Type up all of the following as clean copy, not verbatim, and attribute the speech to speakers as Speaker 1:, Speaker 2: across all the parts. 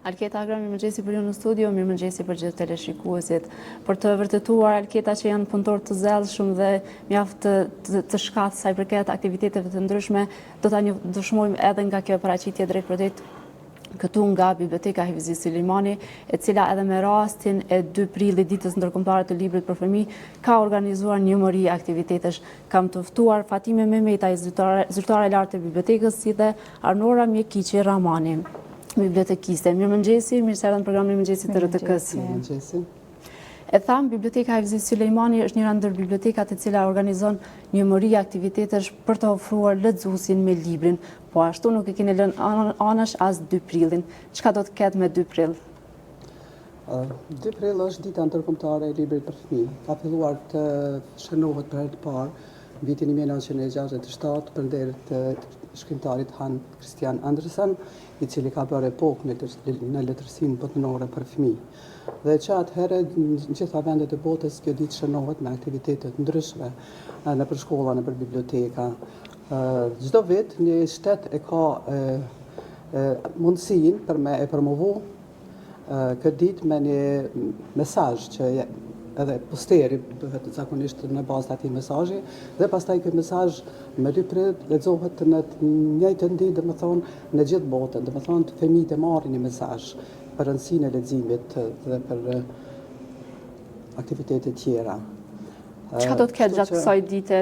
Speaker 1: Alketa Agra, mirëmëngjesi për ju në studio, mirëmëngjesi për gjithë teleshikuesit. Për të vërtetuar Alketa që janë punëtor të zellshëm dhe mjaft të shkatë sa i përket aktiviteteve të ndryshme, do ta dëshmojmë edhe nga kjo paraqitje drejt për drejt këtu nga Biblioteka Hifzi Suleimani, e cila edhe me rastin e 2 prillit, ditës ndërkombëtare të librit për fëmijë, ka organizuar një mori aktivitetesh. Kam të ftuar Fatime Mehmetaj, zyrtare e lartë e bibliotekës, si dhe Arnora Mjekiqi Ramani, bibliotekiste. Mirëmëngjesi, mirë se erdhën në programin e mëngjesit të RTK-s.
Speaker 2: Mirëmëngjesi.
Speaker 1: E tham, Biblioteka Hifzi Suleimani është njëra ndër bibliotekat e cila organizon një mori aktivitetesh për të ofruar lexuesin me librin, po ashtu nuk e keni lënë anash as 2 prillin. Çka do të ketë me 2 prill?
Speaker 2: 2 prill është dita ndërkombëtare e librit për fëmijë. Ka filluar të shënohet për herë të parë vitin 1967 përnderë të shkrimtarit Hans Christian Andersen, i cili ka bërë epokë në letërsinë botërore për fëmijë. Dhe që atëherë në gjitha vendet e botës kjo ditë shënohet me aktivitetet ndryshme në për shkolla, në për biblioteka. Çdo vit një shtet e ka mundësinë për me e promovu këtë ditë me një mesazh që edhe posteri bëhet zakonisht në bazë të atij mesazhi, dhe pastaj ky mesazh me 2 prill lexohet në të njëjtën ditë, domethënë në gjithë botën, domethënë fëmijët e marrin një mesazh për rëndësinë e leximit dhe për aktivitete tjera.
Speaker 1: Çka do të ketë gjatë kësaj dite?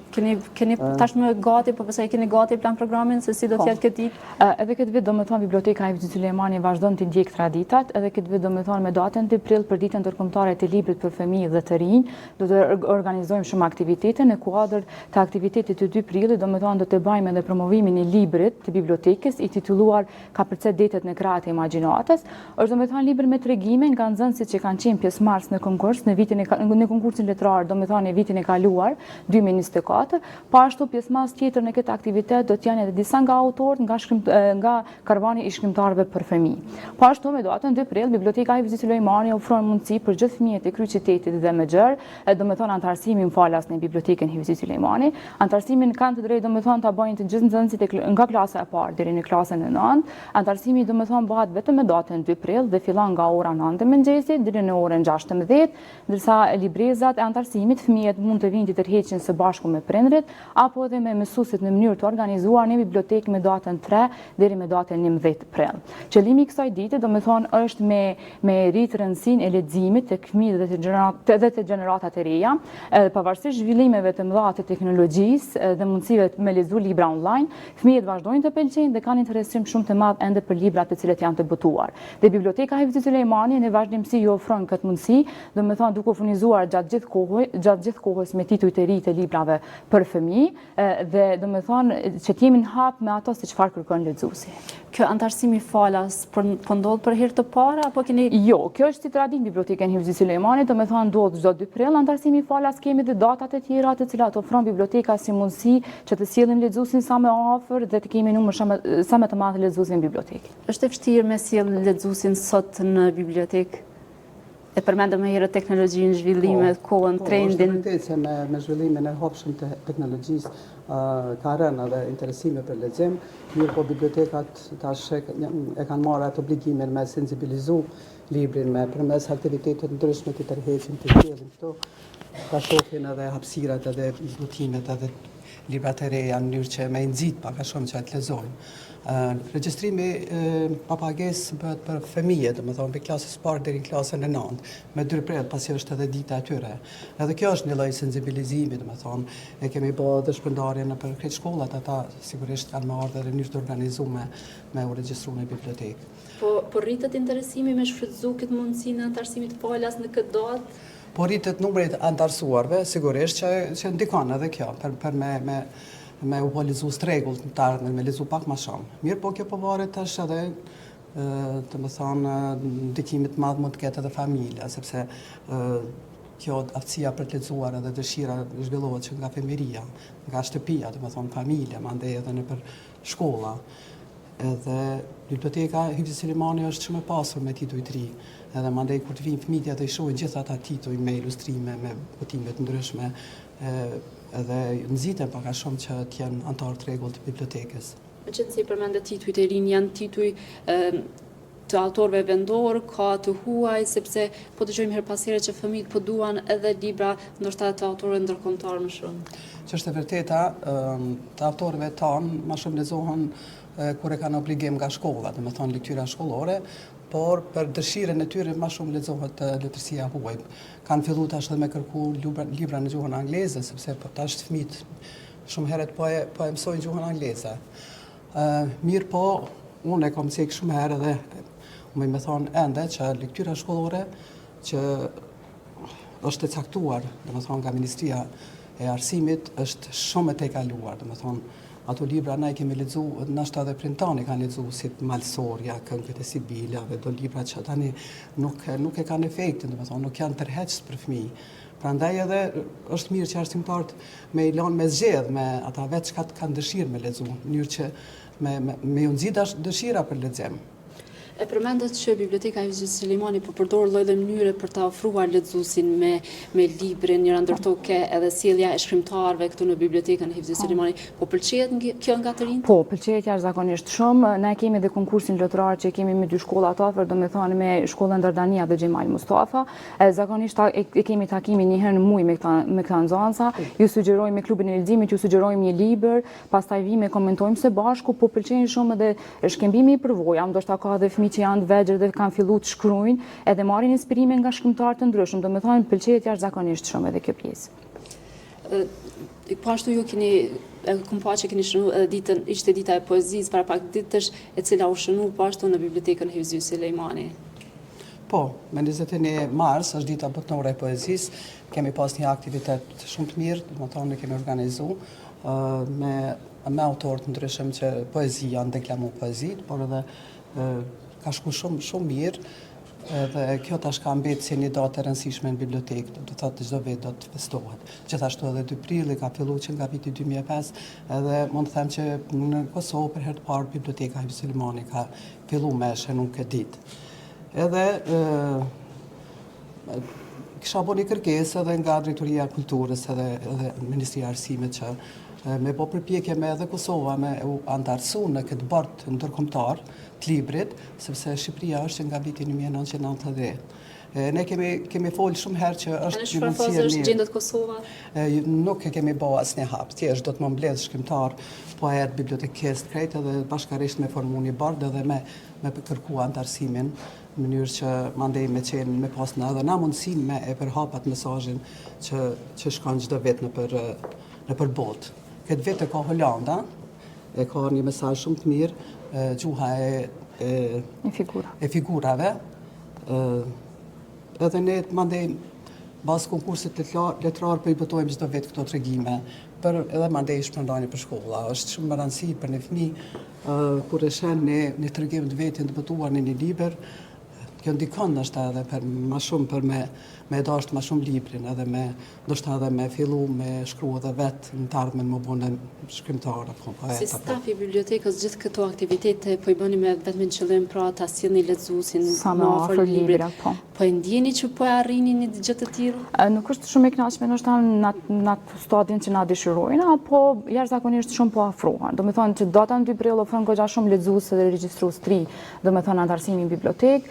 Speaker 1: Keni tashmë gati, po pse keni gati plan programin se si do të jetë këtë ditë?
Speaker 3: Edhe këtë vit domethënë Biblioteka Hifzi Suleimani vazhdon të ndjek traditat, edhe këtë vit domethënë me datën 2 prill për ditën ndërkombëtare të librit për fëmijë dhe të rinj, do të organizojmë shumë aktivitete. Në kuadër të aktivitetit të 2 prillit domethënë do të bëjmë edhe promovimin e librit të bibliotekës i titulluar Ka përcet detet në krahët e imagjinatës. Është domethënë libër me tregime nga nxënësit që kanë qenë pjesëmarrës në konkurs në konkursin letrar, domethënë në vitin e kaluar 2024, pa ashtu pjesëmarrës tjetër në këtë aktivitet do të janë edhe disa nga autorët nga karvani i shkrimtarëve për fëmijë. Pa ashtu me datën 2 prill Biblioteka Hifzi Suleimani ofron mundësi për gjithë fëmijët e kryeqytetit dhe më gjerë, domethënë antarësimin falas në Bibliotekën Hifzi Suleimani. Antarësimin kanë të drejtë domethënë ta bëjnë të gjithë nxënësit nga klasa e parë deri në klasën e 9. Antarësimi domethënë bëhet vetëm me datën 2 prill dhe fillon nga ora 9 të mëngjesit deri në orën 16, ndërsa librezat e antarësimit fëmijët mund të vinë të tërheqin së bashku me prindrit apo edhe me mësuesit në mënyrë të organizuar në bibliotekë me datën 3 deri me datën 11 prill. Qëllimi i kësaj dite domethënë është me rritë rëndësinë e leximit tek fëmijët dhe të gjeneratat e reja, pavarësisht zhvillimeve të mëdha të teknologjisë dhe mundësive me lexu libra online, fëmijët vazhdojnë të pëlqejnë dhe kanë interesim shumë të madh ende për librat të cilët janë të botuar. Dhe Biblioteka Hifzi Suleimani në vazhdimsi ju ofron këtë mundësi, domethënë duke furnizuar gjatë gjithë kohës me tituj të ri të librave për fëmijë dhe domethënë që të jemi në hap me ato se çfarë kërkon lexuesi.
Speaker 1: Kjo antarësimi falas po ndodh për herë të parë apo keni?
Speaker 3: Jo, kjo është si traditë në Bibliotekën Hifzi Suleimani, domethënë ndodh çdo 2 prill antarësimi falas, kemi dhe datat e tjera të cilat ofron biblioteka si mundësi që të sjellim lexuesin sa më afër dhe të kemi numër sa më të madh lexuesi në bibliotekë.
Speaker 1: Është e vështirë me sjell lexuesin sot në bibliotekë? E përmendëm me herët teknologjinë, zhvillimet, kohën, trendin.
Speaker 2: Po, është se me zhvillimin e hapshëm të teknologjisë ka rënë edhe interesime për lexim, mirë po bibliotekat tash e kanë marrë atë obligimin me sensibilizu librin me përmes aktivitetet ndryshme të tërheqin të sjellin këto, ta shohin edhe hapësirat edhe zbutimet edhe librat e reja në mënyrë që me nxit pak a shumë që të lexojnë. Regjistrimi pa pagesë bëhet për fëmijët, domethënë për klasës parë deri në klasën e 9, me 2 prill pasi është edhe dita e tyre. Edhe kjo është një lloj sensibilizimi, domethënë e kemi bërë edhe shpërndarje në për këtë shkollat, ata sigurisht kanë marrë edhe në mënyrë të organizuar me u regjistru në bibliotekë.
Speaker 1: Po rritet interesimi me shfrytëzu këtë mundësi në antarësimit falas në këtë datë?
Speaker 2: Po rritet numri i antarësuarve, sigurisht që ndikon edhe kjo për me u polizu rregull të ardhmen, me lezu pak më shumë. Mirë po kjo po varet tash edhe të më thonë ndikimit madh mund të ketë edhe familja, sepse kjo aftësia për të lexuar edhe dëshira zhvillohet që nga fëmijëria, nga shtëpia, të më thonë familja, mandej edhe në për shkolla. Edhe Biblioteka Hifzi Suleimani është shumë e pasur me tituj të ri. Edhe mandej kur të vinë fëmijët dhe i shohin gjithë ata tituj me ilustrime, me botime të ndryshme, edhe nxiten pak a shumë që të jenë antarë të rregullt të bibliotekës.
Speaker 1: Me qenë se i përmendet tituj të rinj, janë tituj të autorëve vendor, ka të huaj, sepse po dëgjojmë her pas here që fëmijët po duan edhe libra ndoshta të autorëve ndërkombëtar më shumë.
Speaker 2: Që është e vërteta, të autorëve tanë ma shumë lexohen kur e kanë obligim nga shkolla, dhe me thonë lektyra shkollore, por për dëshirën e tyre ma shumë lexohet letërsia huaj. Kanë fillu tash edhe me kërku libra në gjuhën angleze, sepse po tash fëmijët shumë herët po e mësojnë gjuhën angleze. Mirë po, unë e kom cekë shumë herë dhe me thonë ende që lektyra shkollore që është e caktuar, dhe me thonë nga Ministria e Arsimit, është shumë e tejkaluar, dhe me thonë ato libra na i kemi lexu, nashta edhe printani kanë lexu si Malsoria, Këngët e Sibilave, do libra që tani nuk e kanë efektin, dhe me thonë nuk janë tërheqës për fëmijë. Prandaj edhe është mirë që arsimtarët me i lanë me zgjedh me ata vetë çka kanë dëshirë me lexu, në mënyrë që me ju nxit dëshira për lexim.
Speaker 1: E përmendet që Biblioteka Hifzi Sulemani po përdor lloj-lloj mënyre për ta ofruar lexuesin me librin, njëra ndër to ke edhe sjellja e shkrimtarëve këtu në Bibliotekën Hifzi Sulemani. Po pëlqejet kjo nga të rinjt?
Speaker 3: Po, pëlqejet jashtëzakonisht shumë. Ne kemi edhe konkursin lotërar që kemi me 2 shkolla të afër, domethënë me shkollën Dardania dhe Xhemal Mustafa. Zakonisht e kemi takimin një herë në muaj me këta nxënësa. Ju sugjerojmë me klubin e leximit, ju sugjerojmë një libër, pastaj vime komentojmë së bashku, po pëlqejnë shumë edhe shkëmbimi i përvoja, ndoshta ka edhe fëmijë që janë të vegjël dhe kanë filluar të shkruajnë, edhe marrin inspirime nga shkrimtarë të ndryshëm, domethënë pëlqejet jashtëzakonisht shumë edhe kjo pjesë.
Speaker 1: Po ashtu ju kom pa që keni shënu edhe ditën, ishte dita e poezisë para pak ditësh, e cila u shënu po ashtu në Bibliotekën Hifzi Sulemani.
Speaker 2: Po, me 21 mars është dita botërore e poezisë, kemi pas një aktivitet shumë të mirë, domethënë kemi organizu me autorë të ndryshëm që poezi janë deklamu poezit, por edhe ka shku shumë mirë, dhe kjo tash ka mbetë si një datë e rëndësishme në bibliotekë, do të thotë çdo vit do të festohet. Gjithashtu edhe 2 prilli ka filluar që nga viti 2005, edhe mund të them që në Kosovë për herë të parë Biblioteka Hifzi Sulemani ka filluar me shënu këtë ditë. Edhe kisha bo një kërkesë edhe nga Drejtoria e Kulturës edhe Ministria e Arsimit që me po përpjekje me edhe Kosova me u antarësu në këtë bord ndërkombëtar të librit, sepse Shqipëria është nga viti 1990. Ne kemi folë shumë herë që është
Speaker 1: një mundësi është gjendet Kosova?
Speaker 2: Nuk e kemi bo asnjë hap, thjesht do të më mbledh shkrimtar, poet, bibliotekist, krejt edhe bashkarisht me formu një bord edhe me kërku antarësimin, në mënyrë që mandej me qenë me pas në edhe na mundësin me e përhapat mesazhin që shkon çdo vit në për botë. Këtë vit e ka Holanda, e ka një mesazh shumë të mirë, gjuha e figurave, edhe ne mandej bas konkursit letrar për i bëtojmë çdo vit këto tregime, edhe mandej shpërndajnë për shkolla. Është shumë më rëndësi për një fëmijë kur e shen një tregim të vetin të botuar në një libër, kjo ndikon ndoshta edhe më shumë për me dashur më shumë librin, edhe ndoshta edhe me fillu me shkruar edhe vetë në të ardhmen më bënë shkrimtar apo poet.
Speaker 1: Si staf i bibliotekës gjithë këto aktivitete po i bëni me vetëm qëllim pra ta sjellni lexuesin
Speaker 3: më afër librit, po.
Speaker 1: Po e ndjeni që po e arrini një gjë të tillë?
Speaker 3: Nuk është shumë e kënaqshme ndoshta në atë stadin që na dëshirojnë, apo jashtëzakonisht shumë po afrohen. Domethënë që data 2 prill ofron goxha shumë lexues dhe regjistrues të ri, domethënë antarësimi në bibliotekë,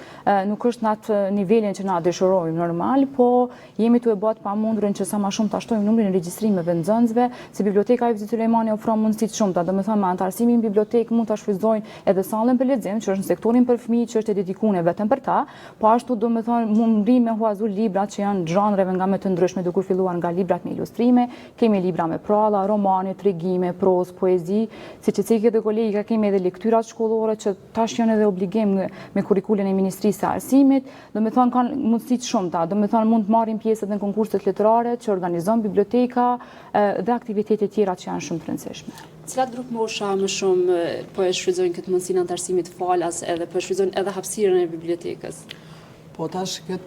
Speaker 3: nuk është në atë nivelin që na dëshirojmë normal, po jemi tu e bëhet pamundurën që sa më shumë ta shtojmë numrin e regjistrimeve nxënësve, se Biblioteka Hifzi Sulemani ofron mundësi të shumta, domethënë me antarësimin në bibliotekë mund ta shfrytëzojnë edhe sallën për lexim, që është në sektorin për fëmijë, që është e dedikuar vetëm për ta, po ashtu domethënë mund me huazu librat që janë zhanreve nga më të ndryshme, duke filluar nga librat me ilustrime, kemi libra me pralla, romane, tregime, prozë, poezi, siç e thikë edhe kolegja, kemi edhe lektyrat shkollore që tash janë edhe obligim me kurrikulën e Ministrisë së Arsimit, domethënë kanë mundësi të shumta, domethënë mund të marrin pjesë në konkurset letrare që organizon biblioteka dhe aktivitete tjera që janë shumë të rëndësishme.
Speaker 1: Cilat grup mosha më shumë po e shfrytëzojnë këtë mundësinë antarësimit falas edhe po e shfrytëzojnë edhe hapësirën e bibliotekës?
Speaker 2: Po tash me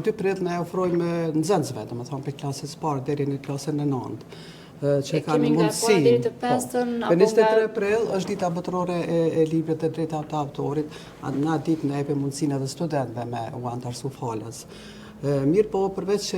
Speaker 2: 2 prill ne ofrojmë nxënësve, domethënë prej klasës parë deri në klasën e 9. Që kanë mundësi. Për 23 prill është dita botërore e librit dhe drejtat të autorit, në atë ditë ne japim mundësinë edhe studentëve me u antarësu falas. Mirë po, përveç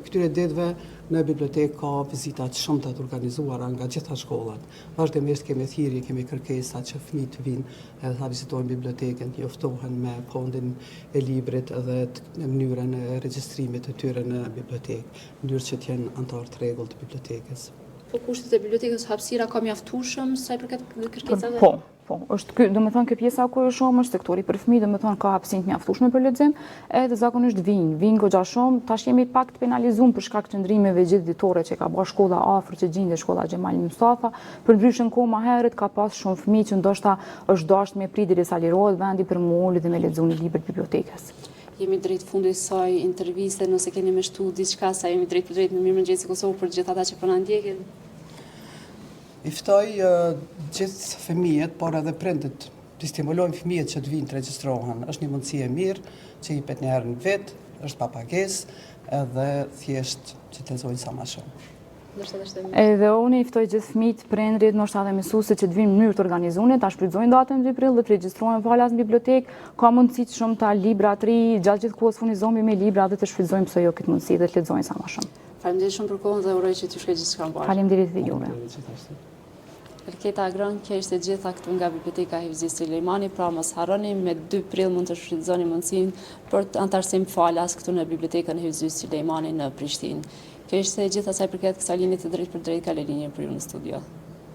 Speaker 2: këtyre ditëve në bibliotekë ka vizitat shumëta të organizuara nga gjitha shkollat. Vazhdimisht kemi thirrje, kemi kërkesa që fëmijët vinë edhe ta vizitojnë bibliotekën, të njoftohen me fondin e librit edhe në mënyrën e regjistrimit të tyre në bibliotekë, në mënyrë që të jenë anëtar të rregullt të bibliotekës.
Speaker 1: Po kushtet e bibliotekës hapësira ka mjaftueshëm sa i përket kërkesave?
Speaker 3: Po, është ky, domethënë kjo pjesa ku është shumë është sektori për fëmijë, domethënë ka hapësinë të mjaftueshme për lexim, edhe zakonisht vinë goxha shumë. Tash jemi pak të penalizuar për shkak të ndrimeve gjithë ditore që ka bërë shkolla afër që gjendet shkolla Xhemal Mustafa. Përndryshe kohë më herët ka pas shumë fëmijë që ndoshta është dashur me prit derisa lirohet vendi për më ulë dhe me lexuar një libër bibliotekës.
Speaker 1: Jemi drejt fundit saj interviste, nëse keni më shtu diçka sa jemi drejt në Mirëmëngjesi Kosovë për gjithë ata që po na ndjekin.
Speaker 2: I ftoj gjithë fëmijët, por edhe prindët, të stimulojmë fëmijët që të vinë të regjistrohen. Është një mundësi e mirë që i pet një herë në vit, është pa pagesë, edhe thjesht që të lexojnë sa më shumë.
Speaker 3: Edhe unë i ftoj gjithë fëmijët, prindrit, ndoshta edhe mësuesit që të vinë në mënyrë të organizuar, ta shfrytëzojnë datën 2 prill dhe të regjistrohen falas në bibliotekë. Ka mundësi të shumta libra të ri, gjatë gjithë kohës furnizohemi me libra dhe të shfrytëzojmë pse jo këtë mundësi dhe të lexojnë sa më shumë.
Speaker 1: Faleminderit shumë për kohën dhe uroj që t'ju shkojë gjithçka mbar.
Speaker 3: Faleminderit dhe juve.
Speaker 1: Elketa Agron, kjo ishte gjitha këtu nga Biblioteka Hifzi Sulejmani, pra mos harroni me 2 prill mund të shfrytëzoni mundësinë për të antarësim falas këtu në Bibliotekën Hifzi Sulejmani në Prishtinë. Kjo ishte gjitha sa i përket kësaj linje të drejtë për drejtë ka linjën për ju në studio.